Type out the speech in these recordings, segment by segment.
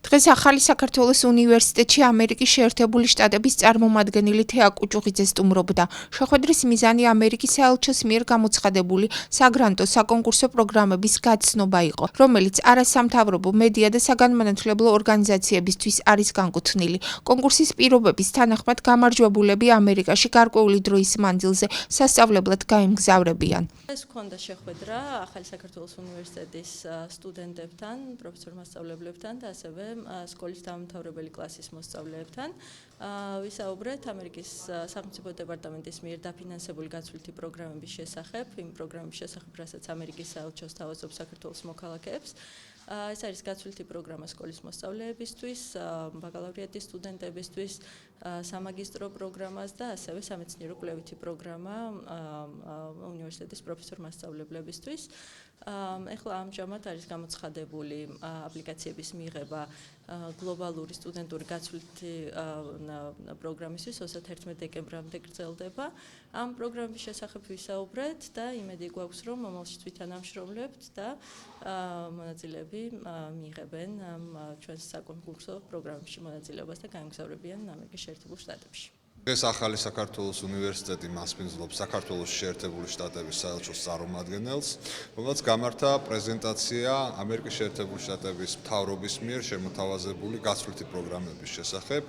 დღეს ახალი საქართველოს უნივერსიტეტში ამერიკის შეერთებული შტატების წარმომადგენელი თეა კუჭუღიძე სტუმრობდა. შეხვედრის მიზანი ამერიკის საელჩოს მიერ გამოცხადებული საგრანტო საკონკურსო პროგრამების გაცნობა იყო, რომელიც არასამთავრობო მედია და საგანმანათლებლო ორგანიზაციებისთვის არის განკუთვნილი. კონკურსის პირობების თანახმად გამარჯვებულები ამერიკაში გარკვეული დროის მანძილზე სასწავლებლად გაემგზავრებიან. ეს ჰქონდა შეხვედრა ახალი საქართველოს უნივერსიტეტის სტუდენტებთან, პროფესორ-მასწავლებლებთან და ასევე სკოლის დამმთავრებელი კლასის მოსწავლეებთან. ვისაუბრეთ ამერიკის სახელმწიფო დეპარტამენტის მიერ დაფინანსებული გაცვლითი პროგრამების შესახებ, იმ პროგრამების შესახებ, რასაც ამერიკის საელჩო სთავაზობს საქართველოს მოქალაქეებს. ეს არის გაცვლითი პროგრამა სკოლის მოსწავლეებისთვის, ბაკალავრიატის სტუდენტებისთვის, სამაგისტრო პროგრამას და ასევე სამეცნიერო კვლევითი პროგრამა უნივერსიტეტის პროფესორ-მასწავლებლებისთვის. ეხლა ამჟამად არის გამოცხადებული აპლიკაციების მიღება გლობალური სტუდენტური გაცვლითი პროგრამისთვის 31 დეკემბრამდე გრძელდება. ამ პროგრამის შესახებ ვისაუბრეთ და იმედი გვაქვს, რომ მომავალში თვითანამშრომლებთ და მონაწილეები მიიღებენ ჩვენს საკონკურსო პროგრამებში მონაწილეობას და გაემგზავრებიან ამერიკის შეერთებულ შტატებში. ეს ახალი საქართველოს უნივერსიტეტი მასპინძლობს საქართველოს შეერთებული შტატების საელჩოს წარმომადგენელს, რომელსაც გამართა პრეზენტაცია ამერიკის შეერთებული შტატების მთავრობის მიერ შემოთავაზებული გაცვლითი პროგრამების შესახებ.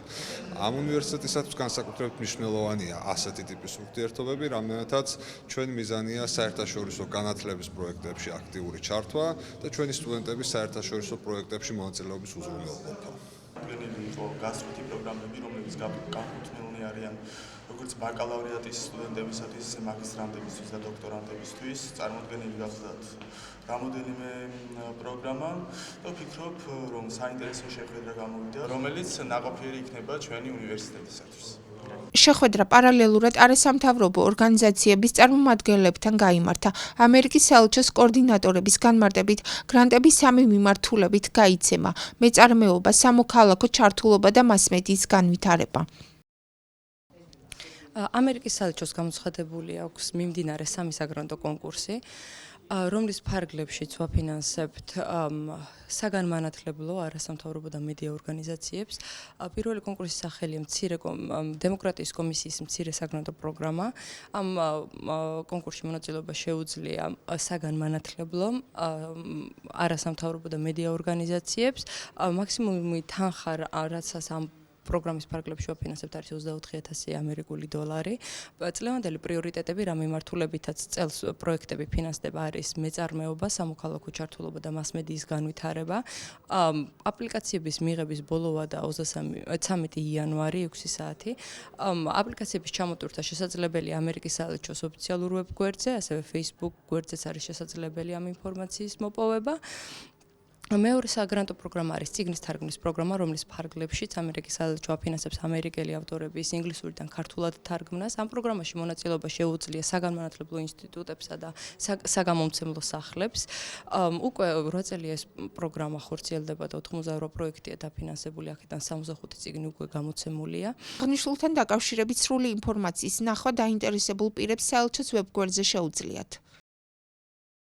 ამ უნივერსიტეტისათვის განსაკუთრებით მნიშვნელოვანია ასეთი ტიპის ურთიერთობები, რამდენადაც ჩვენი მიზანია საერთაშორისო განათლების პროექტებში აქტიური ჩართვა და ჩვენი სტუდენტების საერთაშორისო პროექტებში მონაწილეობის უზრუნველყოფა. იყო გაცვლითი პროგრამები, რომლებიც განკუთვნილნი არიან როგორც ბაკალავრიატის სტუდენტებისათვის, ისე მაგისტრანტებისთვის და დოქტორანტებისთვის. წარმოდგენილი გახლდათ რამოდენიმე პროგრამა და ვფიქრობ, რომ საინტერესო შეხვედრა გამოვიდა, რომელიც ნაყოფიერი იქნება ჩვენი უნივერსიტეტისათვის. შეხვედრა პარალელურად არასამთავრობო ორგანიზაციების წარმომადგენლებთან გაიმართა. ამერიკის საელჩოს კოორდინატორების განმარტებით გრანტების სამი მიმართულებით გაიცემა: მეწარმეობა, სამოქალაქო ჩართულობა და მასმედიის განვითარება. ამერიკის საელჩოს გამოცხადებული აქვს მიმდინარე სამი საგრანტო კონკურსი, რომლის ფარგლებშიც ვაფინანსებთ საგანმანათლებლო, არასამთავრობო და მედია ორგანიზაციებს. პირველი კონკურსის სახელია დემოკრატიის კომისიის მცირე საგრანტო პროგრამა. ამ კონკურსში მონაწილეობა შეუძლია საგანმანათლებლო, არასამთავრობო და მედია ორგანიზაციებს. მაქსიმუმი თანხა, რაცაც ამ პროგრამის ფარგლებში ვაფინანსებთ, არის 24,000 ამერიკული დოლარი. წლევანდელი პრიორიტეტები, რა მიმართულებითაც წელს პროექტები ფინანსდება, არის მეწარმეობა, სამოქალაქო ჩართულობა და მასმედიის განვითარება. აპლიკაციების მიღების ბოლოა და 13 იანვარი 6 საათი. აპლიკაციების ჩამოტვირთა შესაძლებელია ამერიკის საელჩოს ოფიციალურ ვებ გვერდზე, ასევე Facebook გვერდზეც არის შესაძლებელი ამ ინფორმაციის მოპოვება. მეორე საგრანტო პროგრამა არის წიგნის თარგმნის პროგრამა, რომლის ფარგლებშიც ამერიკის საელჩო აფინანსებს ამერიკელი ავტორების ინგლისურიდან ქართულად თარგმნას. ამ პროგრამაში მონაწილეობა შეუძლია საგანმანათლებლო ინსტიტუტებსა და საგამომცემლო სახლებს. უკვე 8 წელია ეს პროგრამა ხორციელდება და 88 პროექტია დაფინანსებული, აქედან 65 წიგნი უკვე გამოცემულია. აღნიშნულთან დაკავშირებით სრული ინფორმაციის ნახვა დაინტერესებულ პირებს საელჩოს ვებ გვერდზე შეუძლიათ.